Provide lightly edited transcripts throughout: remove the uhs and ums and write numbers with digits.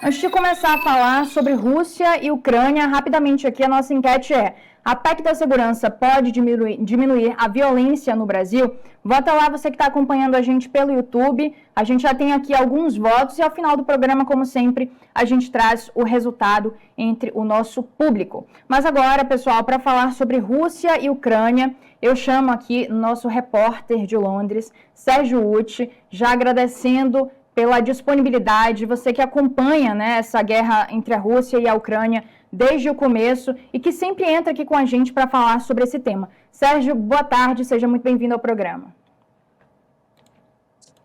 Antes de começar a falar sobre Rússia e Ucrânia, rapidamente aqui a nossa enquete é: a PEC da segurança pode diminuir a violência no Brasil? Vota lá, você que está acompanhando a gente pelo YouTube. A gente já tem aqui alguns votos e ao final do programa, como sempre, a gente traz o resultado entre o nosso público. Mas agora, pessoal, para falar sobre Rússia e Ucrânia, eu chamo aqui nosso repórter de Londres, Sérgio Ucci, já agradecendo pela disponibilidade, você que acompanha, né, essa guerra entre a Rússia e a Ucrânia desde o começo e que sempre entra aqui com a gente para falar sobre esse tema. Sérgio, boa tarde, seja muito bem-vindo ao programa.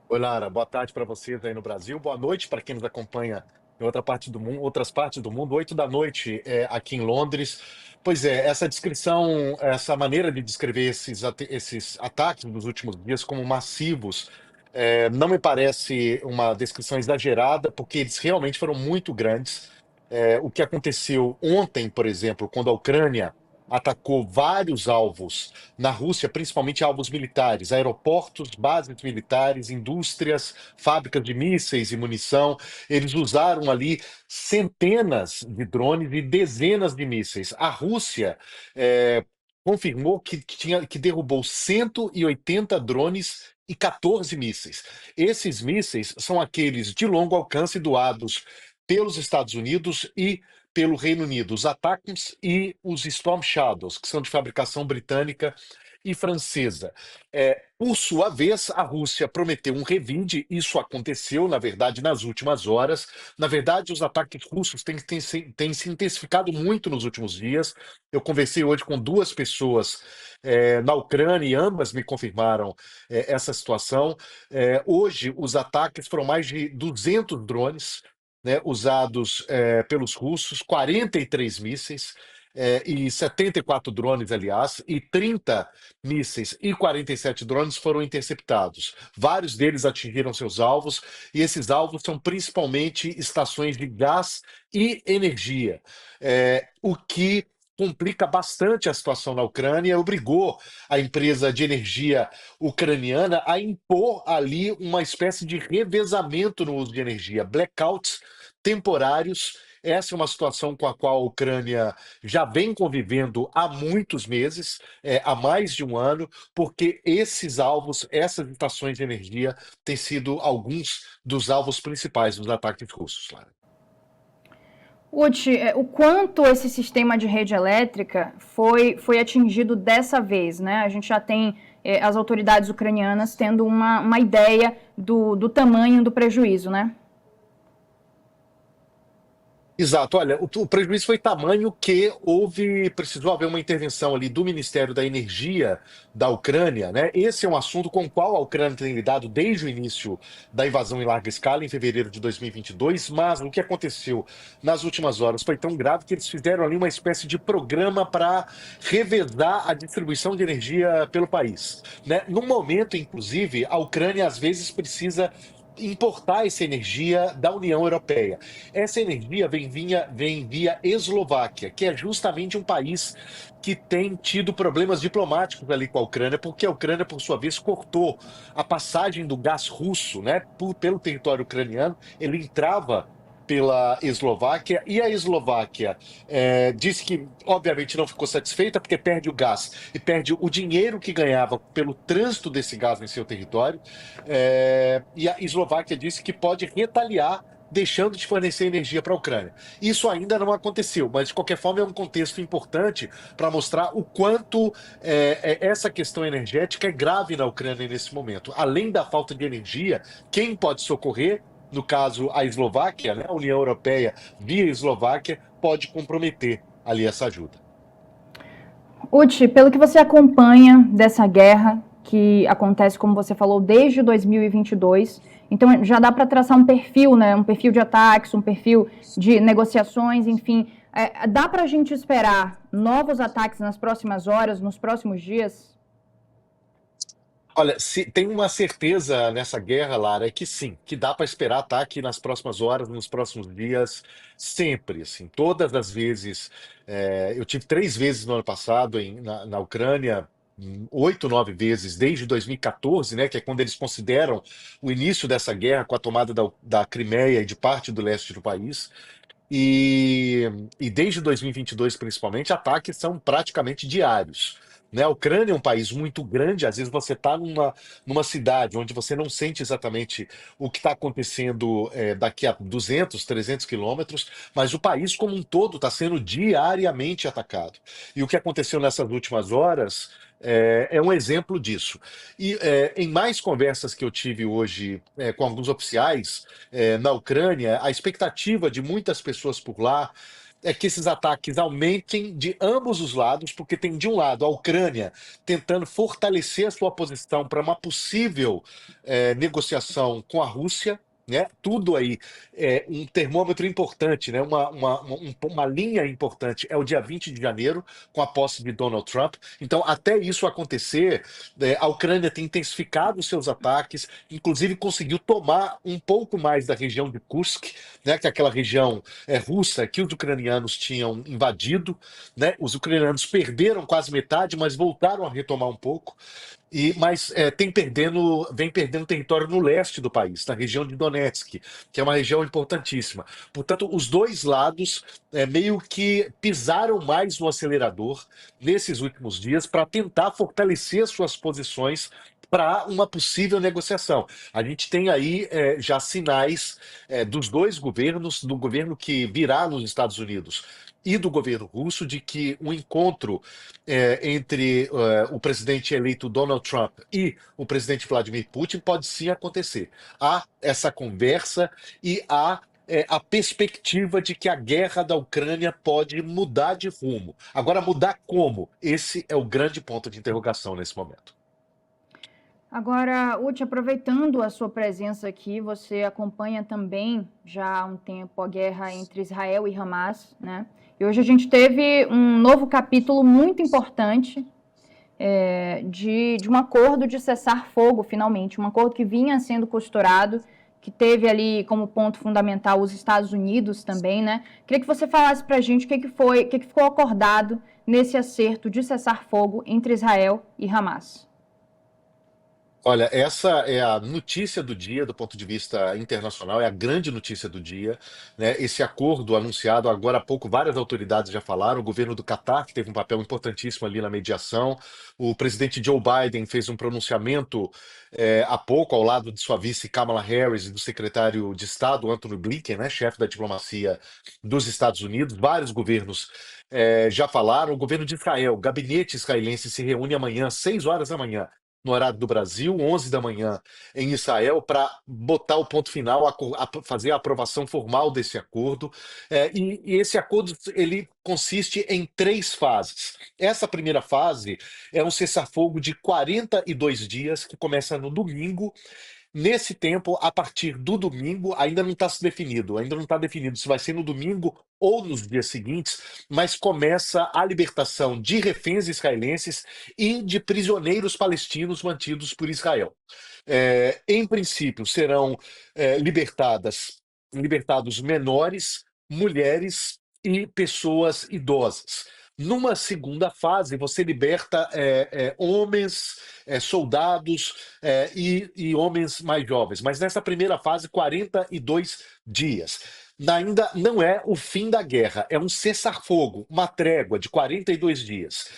Oi, Lara, boa tarde para vocês aí no Brasil, boa noite para quem nos acompanha em outra parte do mundo, outras partes do mundo, 8 da noite aqui em Londres. Pois é, essa descrição, essa maneira de descrever esses ataques nos últimos dias como massivos, não me parece uma descrição exagerada, porque eles realmente foram muito grandes. O que aconteceu ontem, por exemplo, quando a Ucrânia atacou vários alvos na Rússia, principalmente alvos militares, aeroportos, bases militares, indústrias, fábricas de mísseis e munição. Eles usaram ali centenas de drones e dezenas de mísseis. A Rússia confirmou que derrubou 180 drones e 14 mísseis. Esses mísseis são aqueles de longo alcance doados pelos Estados Unidos e pelo Reino Unido, os ATACMS e os Storm Shadows, que são de fabricação britânica e francesa. Por sua vez, a Rússia prometeu um revide, isso aconteceu, na verdade, nas últimas horas. Na verdade, os ataques russos têm se intensificado muito nos últimos dias. Eu conversei hoje com duas pessoas na Ucrânia e ambas me confirmaram essa situação. Hoje, os ataques foram mais de 200 drones, né, usados pelos russos, 43 mísseis e 74 drones, aliás, e 30 mísseis e 47 drones foram interceptados. Vários deles atingiram seus alvos, e esses alvos são principalmente estações de gás e energia, o que complica bastante a situação na Ucrânia, obrigou a empresa de energia ucraniana a impor ali uma espécie de revezamento no uso de energia, blackouts temporários. Essa é uma situação com a qual a Ucrânia já vem convivendo há muitos meses, há mais de um ano, porque esses alvos, essas estações de energia, têm sido alguns dos alvos principais dos ataques russos, Lara. Uti, o quanto esse sistema de rede elétrica foi atingido dessa vez, né? A gente já tem as autoridades ucranianas tendo uma ideia do tamanho do prejuízo, né? Exato, olha, o prejuízo foi tamanho que precisou haver uma intervenção ali do Ministério da Energia da Ucrânia, né? Esse é um assunto com o qual a Ucrânia tem lidado desde o início da invasão em larga escala, em fevereiro de 2022, mas o que aconteceu nas últimas horas foi tão grave que eles fizeram ali uma espécie de programa para revezar a distribuição de energia pelo país, né? No momento, inclusive, a Ucrânia às vezes precisa importar essa energia da União Europeia. Essa energia vem via Eslováquia, que é justamente um país que tem tido problemas diplomáticos ali com a Ucrânia, porque a Ucrânia, por sua vez, cortou a passagem do gás russo, né, pelo território ucraniano. Ele entrava pela Eslováquia, e a Eslováquia disse que, obviamente, não ficou satisfeita, porque perde o gás e perde o dinheiro que ganhava pelo trânsito desse gás em seu território. E a Eslováquia disse que pode retaliar, deixando de fornecer energia para a Ucrânia. Isso ainda não aconteceu, mas de qualquer forma é um contexto importante para mostrar o quanto essa questão energética é grave na Ucrânia nesse momento. Além da falta de energia, quem pode socorrer, no caso a Eslováquia, né, a União Europeia via Eslováquia, pode comprometer ali essa ajuda. Uti, pelo que você acompanha dessa guerra que acontece, como você falou, desde 2022, então já dá para traçar um perfil, né? Um perfil de ataques, um perfil de negociações, enfim. Dá para a gente esperar novos ataques nas próximas horas, nos próximos dias? Olha, se tem uma certeza nessa guerra, Lara, é que sim, que dá para esperar ataque nas próximas horas, nos próximos dias, sempre, assim, todas as vezes. Eu tive 3 vezes no ano passado na Ucrânia. 8, 9 vezes desde 2014, né, que é quando eles consideram o início dessa guerra com a tomada da Crimeia e de parte do leste do país. E, e desde 2022, principalmente, ataques são praticamente diários. Né? A Ucrânia é um país muito grande, às vezes você está numa cidade onde você não sente exatamente o que está acontecendo daqui a 200, 300 quilômetros, mas o país como um todo está sendo diariamente atacado. E o que aconteceu nessas últimas horas é um exemplo disso. E em mais conversas que eu tive hoje com alguns oficiais, na Ucrânia, a expectativa de muitas pessoas por lá é que esses ataques aumentem de ambos os lados, porque tem de um lado a Ucrânia tentando fortalecer a sua posição para uma possível negociação com a Rússia. Né? Tudo aí é um termômetro importante, né? Uma linha importante é o dia 20 de janeiro, com a posse de Donald Trump. Então, até isso acontecer, a Ucrânia tem intensificado os seus ataques, inclusive conseguiu tomar um pouco mais da região de Kursk, né, que é aquela região russa que os ucranianos tinham invadido. Né? Os ucranianos perderam quase metade, mas voltaram a retomar um pouco. Mas vem perdendo território no leste do país, na região de Donetsk, que é uma região importantíssima. Portanto, os dois lados meio que pisaram mais no acelerador nesses últimos dias para tentar fortalecer suas posições para uma possível negociação. A gente tem aí já sinais dos dois governos, do governo que virá nos Estados Unidos e do governo russo, de que um encontro entre o presidente eleito Donald Trump e o presidente Vladimir Putin pode sim acontecer. Há essa conversa e há a perspectiva de que a guerra da Ucrânia pode mudar de rumo. Agora, mudar como? Esse é o grande ponto de interrogação nesse momento. Agora, Uti, aproveitando a sua presença aqui, você acompanha também já há um tempo a guerra entre Israel e Hamas, né? E hoje a gente teve um novo capítulo muito importante de um acordo de cessar fogo, finalmente, um acordo que vinha sendo costurado, que teve ali como ponto fundamental os Estados Unidos também, né? Queria que você falasse para a gente o que ficou acordado nesse acerto de cessar fogo entre Israel e Hamas. Olha, essa é a notícia do dia do ponto de vista internacional, é a grande notícia do dia, né? Esse acordo anunciado agora há pouco, várias autoridades já falaram, o governo do Catar, que teve um papel importantíssimo ali na mediação, o presidente Joe Biden fez um pronunciamento há pouco, ao lado de sua vice Kamala Harris e do secretário de Estado Anthony Blinken, né? Chefe da diplomacia dos Estados Unidos, vários governos já falaram, o governo de Israel, o gabinete israelense se reúne amanhã, às 6 horas da manhã, no horário do Brasil, 11 da manhã em Israel, para botar o ponto final, fazer a aprovação formal desse acordo. E esse acordo ele consiste em 3 fases. Essa primeira fase é um cessar-fogo de 42 dias, que começa no domingo. Nesse tempo, a partir do domingo, ainda não está se definido, ainda não está definido se vai ser no domingo ou nos dias seguintes, mas começa a libertação de reféns israelenses e de prisioneiros palestinos mantidos por Israel. Em princípio, serão libertados menores, mulheres e pessoas idosas. Numa segunda fase, você liberta homens, soldados e homens mais jovens. Mas nessa primeira fase, 42 dias. Ainda não é o fim da guerra, é um cessar-fogo, uma trégua de 42 dias.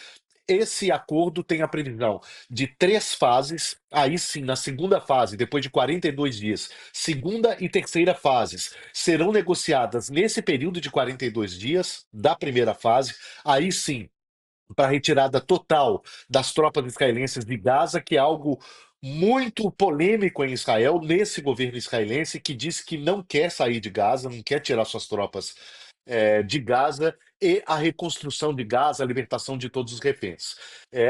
Esse acordo tem a previsão de 3 fases. Aí sim, na segunda fase, depois de 42 dias, segunda e terceira fases serão negociadas nesse período de 42 dias da primeira fase. Aí sim, para a retirada total das tropas israelenses de Gaza, que é algo muito polêmico em Israel, nesse governo israelense, que diz que não quer sair de Gaza, não quer tirar suas tropas de Gaza, e a reconstrução de Gaza, a libertação de todos os reféns.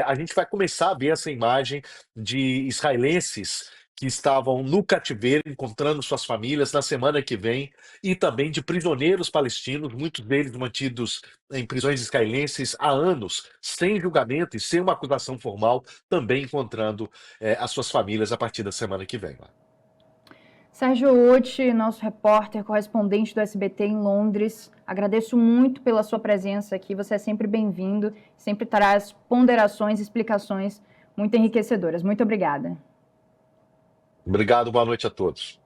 A gente vai começar a ver essa imagem de israelenses que estavam no cativeiro, encontrando suas famílias na semana que vem, e também de prisioneiros palestinos, muitos deles mantidos em prisões israelenses há anos, sem julgamento e sem uma acusação formal, também encontrando as suas famílias a partir da semana que vem. Sérgio Uti, nosso repórter, correspondente do SBT em Londres, agradeço muito pela sua presença aqui, você é sempre bem-vindo, sempre traz ponderações e explicações muito enriquecedoras. Muito obrigada. Obrigado, boa noite a todos.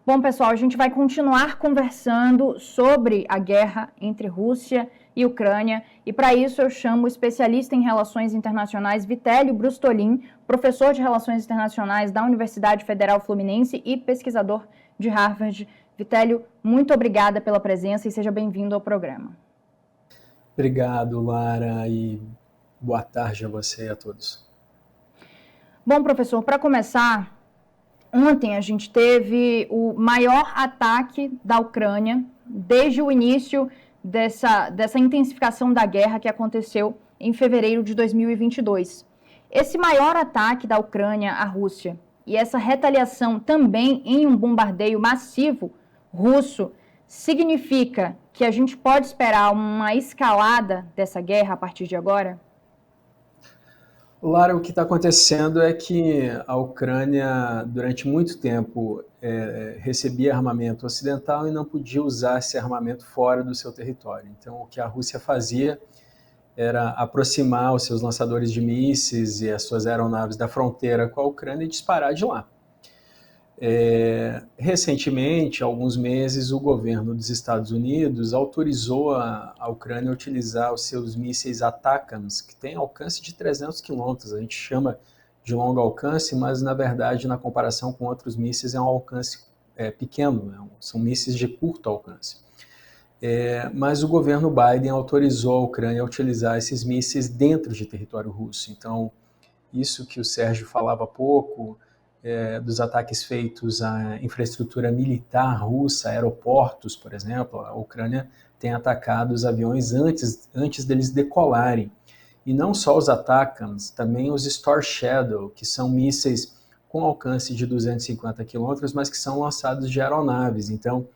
Bom, pessoal, a gente vai continuar conversando sobre a guerra entre Rússia e Ucrânia, e para isso eu chamo o especialista em relações internacionais Vitélio Brustolin, professor de relações internacionais da Universidade Federal Fluminense e pesquisador de Harvard. Vitélio, muito obrigada pela presença e seja bem-vindo ao programa. Obrigado, Lara, e boa tarde a você e a todos. Bom, professor, para começar, ontem a gente teve o maior ataque da Ucrânia desde o início dessa intensificação da guerra que aconteceu em fevereiro de 2022. Esse maior ataque da Ucrânia à Rússia e essa retaliação também em um bombardeio massivo russo significa que a gente pode esperar uma escalada dessa guerra a partir de agora? Lara, o que está acontecendo é que a Ucrânia, durante muito tempo, recebia armamento ocidental e não podia usar esse armamento fora do seu território. Então, o que a Rússia fazia era aproximar os seus lançadores de mísseis e as suas aeronaves da fronteira com a Ucrânia e disparar de lá. Recentemente, há alguns meses, o governo dos Estados Unidos autorizou a Ucrânia a utilizar os seus mísseis ATACMS, que têm alcance de 300 quilômetros. A gente chama de longo alcance, mas, na verdade, na comparação com outros mísseis, é um alcance pequeno, né? São mísseis de curto alcance. Mas o governo Biden autorizou a Ucrânia a utilizar esses mísseis dentro de território russo. Então, isso que o Sérgio falava há pouco, dos ataques feitos à infraestrutura militar russa, aeroportos, por exemplo, a Ucrânia tem atacado os aviões antes deles decolarem. E não só os ATACMS, também os Storm Shadow, que são mísseis com alcance de 250 quilômetros, mas que são lançados de aeronaves. Então,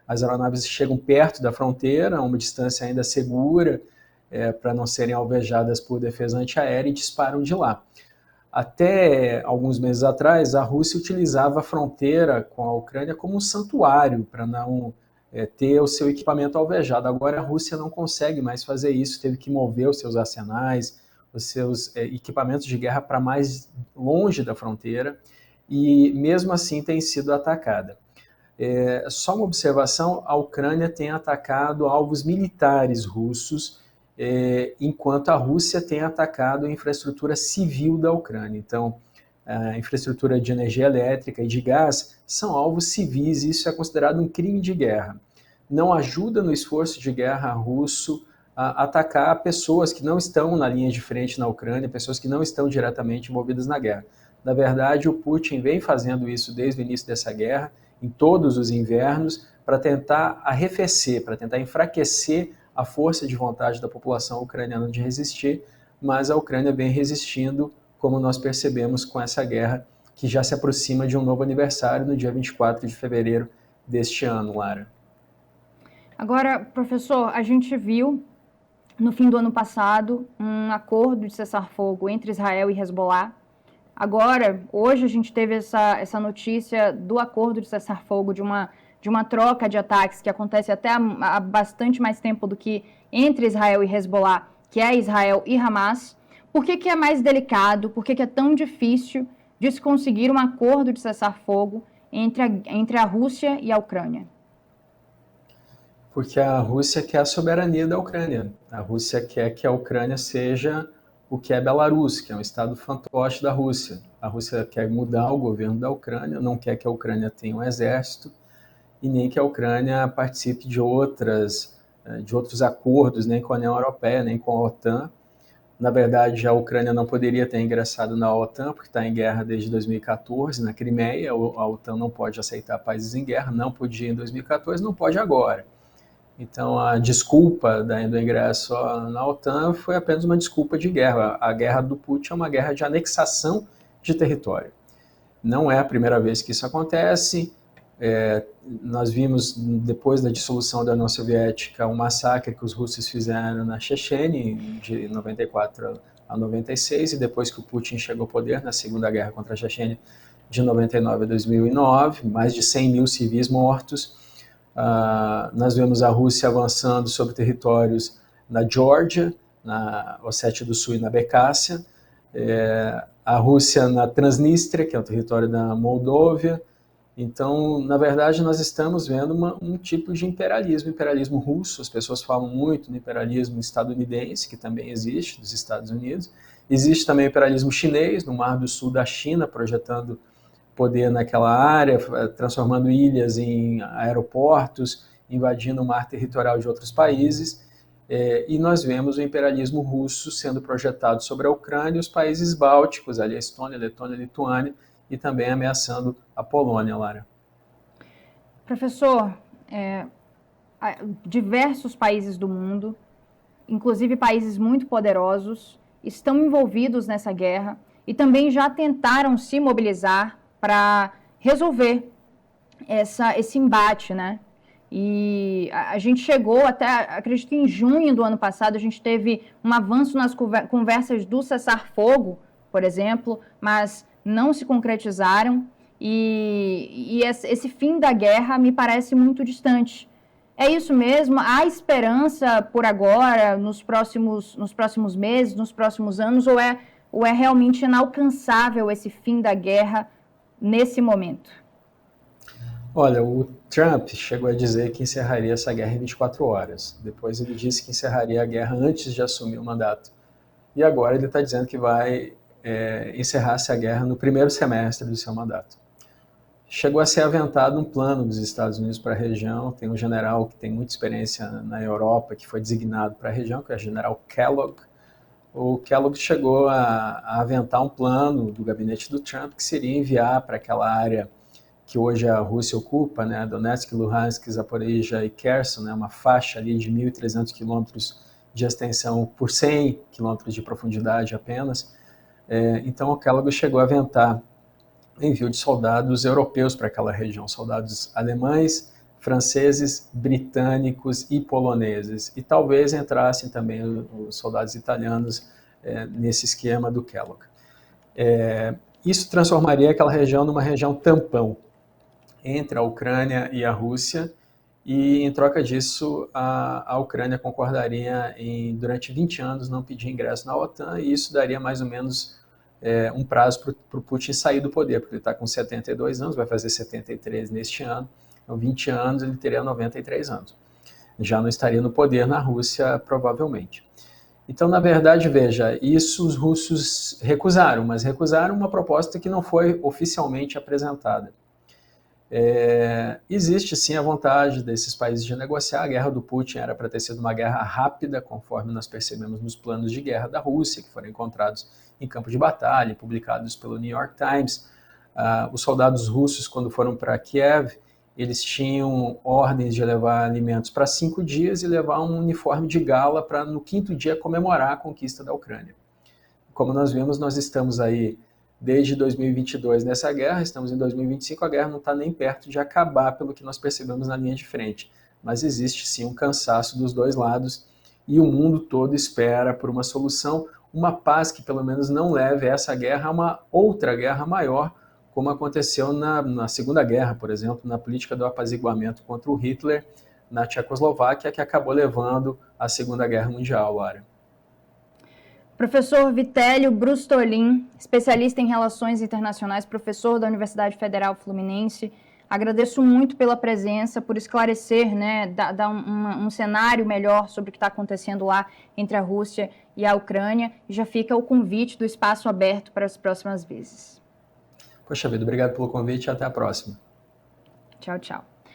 as aeronaves chegam perto da fronteira, a uma distância ainda segura, para não serem alvejadas por defesa antiaérea, e disparam de lá. Até alguns meses atrás, a Rússia utilizava a fronteira com a Ucrânia como um santuário para não ter o seu equipamento alvejado. Agora a Rússia não consegue mais fazer isso, teve que mover os seus arsenais, os seus equipamentos de guerra para mais longe da fronteira e mesmo assim tem sido atacada. Só uma observação, a Ucrânia tem atacado alvos militares russos, enquanto a Rússia tem atacado a infraestrutura civil da Ucrânia. Então, a infraestrutura de energia elétrica e de gás são alvos civis, e isso é considerado um crime de guerra. Não ajuda no esforço de guerra russo a atacar pessoas que não estão na linha de frente na Ucrânia, pessoas que não estão diretamente envolvidas na guerra. Na verdade, o Putin vem fazendo isso desde o início dessa guerra, em todos os invernos, para tentar arrefecer, para tentar enfraquecer a força de vontade da população ucraniana de resistir, mas a Ucrânia vem resistindo, como nós percebemos com essa guerra, que já se aproxima de um novo aniversário no dia 24 de fevereiro deste ano, Lara. Agora, professor, a gente viu no fim do ano passado um acordo de cessar-fogo entre Israel e Hezbollah. Agora, hoje a gente teve essa notícia do acordo de cessar-fogo, de uma troca de ataques que acontece até há bastante mais tempo do que entre Israel e Hezbollah, que é Israel e Hamas. Por que é mais delicado, por que é tão difícil de se conseguir um acordo de cessar-fogo entre a Rússia e a Ucrânia? Porque a Rússia quer a soberania da Ucrânia. A Rússia quer que a Ucrânia seja o que é Belarus, que é um estado fantoche da Rússia. A Rússia quer mudar o governo da Ucrânia, não quer que a Ucrânia tenha um exército, e nem que a Ucrânia participe de outros acordos, nem com a União Europeia, nem com a OTAN. Na verdade, a Ucrânia não poderia ter ingressado na OTAN, porque está em guerra desde 2014, na Crimeia. A OTAN não pode aceitar países em guerra, não podia em 2014, não pode agora. Então, a desculpa do ingresso na OTAN foi apenas uma desculpa de guerra. A guerra do Putin é uma guerra de anexação de território. Não é a primeira vez que isso acontece. Nós vimos, depois da dissolução da União Soviética, um massacre que os russos fizeram na Chechênia, de 94 a 96, e depois que o Putin chegou ao poder, na Segunda Guerra contra a Chechênia, de 99 a 2009, mais de 100 mil civis mortos. Nós vemos a Rússia avançando sobre territórios na Geórgia, na Ossétia do Sul e na Abcásia, a Rússia na Transnistria, que é o território da Moldóvia. Então, na verdade, nós estamos vendo um tipo de imperialismo russo. As pessoas falam muito no imperialismo estadunidense, que também existe, dos Estados Unidos. Existe também o imperialismo chinês, no Mar do Sul da China, projetando poder naquela área, transformando ilhas em aeroportos, invadindo o mar territorial de outros países. E nós vemos o imperialismo russo sendo projetado sobre a Ucrânia e os países bálticos, ali a Estônia, Letônia, Lituânia, e também ameaçando a Polônia, Lara. Professor, diversos países do mundo, inclusive países muito poderosos, estão envolvidos nessa guerra e também já tentaram se mobilizar para resolver esse embate, né? E a gente chegou até, acredito que em junho do ano passado, a gente teve um avanço nas conversas do cessar-fogo, por exemplo, mas não se concretizaram e esse fim da guerra me parece muito distante. É isso mesmo? Há esperança por agora, nos próximos meses, nos próximos anos, ou é realmente inalcançável esse fim da guerra nesse momento? Olha, o Trump chegou a dizer que encerraria essa guerra em 24 horas. Depois ele disse que encerraria a guerra antes de assumir o mandato. E agora ele está dizendo que vai encerrar essa guerra no primeiro semestre do seu mandato. Chegou a ser aventado um plano dos Estados Unidos para a região. Tem um general que tem muita experiência na Europa, que foi designado para a região, que é o general Kellogg. O Kellogg chegou a aventar um plano do gabinete do Trump, que seria enviar para aquela área que hoje a Rússia ocupa, né, Donetsk, Luhansk, Zaporizhia e Kherson, né, uma faixa ali de 1.300 quilômetros de extensão por 100 quilômetros de profundidade apenas. Então o Kellogg chegou a aventar envio de soldados europeus para aquela região, soldados alemães, franceses, britânicos e poloneses. E talvez entrassem também os soldados italianos nesse esquema do Kellogg. Isso transformaria aquela região numa região tampão entre a Ucrânia e a Rússia, e em troca disso a Ucrânia concordaria em, durante 20 anos, não pedir ingresso na OTAN, e isso daria mais ou menos um prazo para o Putin sair do poder, porque ele está com 72 anos, vai fazer 73 neste ano, então 20 anos ele teria 93 anos. Já não estaria no poder na Rússia, provavelmente. Então, na verdade, veja, isso os russos recusaram, mas recusaram uma proposta que não foi oficialmente apresentada. Existe sim a vontade desses países de negociar. A guerra do Putin era para ter sido uma guerra rápida, conforme nós percebemos nos planos de guerra da Rússia, que foram encontrados em campo de batalha, publicados pelo New York Times. Os soldados russos, quando foram para Kiev, eles tinham ordens de levar alimentos para 5 dias e levar um uniforme de gala para, no 5º dia, comemorar a conquista da Ucrânia. Como nós vimos, nós estamos aí desde 2022 nessa guerra, estamos em 2025, a guerra não está nem perto de acabar, pelo que nós percebemos na linha de frente. Mas existe sim um cansaço dos dois lados e o mundo todo espera por uma solução, uma paz que pelo menos não leve essa guerra a uma outra guerra maior, como aconteceu na Segunda Guerra, por exemplo, na política do apaziguamento contra o Hitler na Tchecoslováquia, que acabou levando à Segunda Guerra Mundial, Lara. Professor Vitélio Brustolin, especialista em relações internacionais, professor da Universidade Federal Fluminense, agradeço muito pela presença, por esclarecer, né, dar um cenário melhor sobre o que está acontecendo lá entre a Rússia e a Ucrânia, e já fica o convite do espaço aberto para as próximas vezes. Poxa vida, obrigado pelo convite e até a próxima. Tchau, tchau.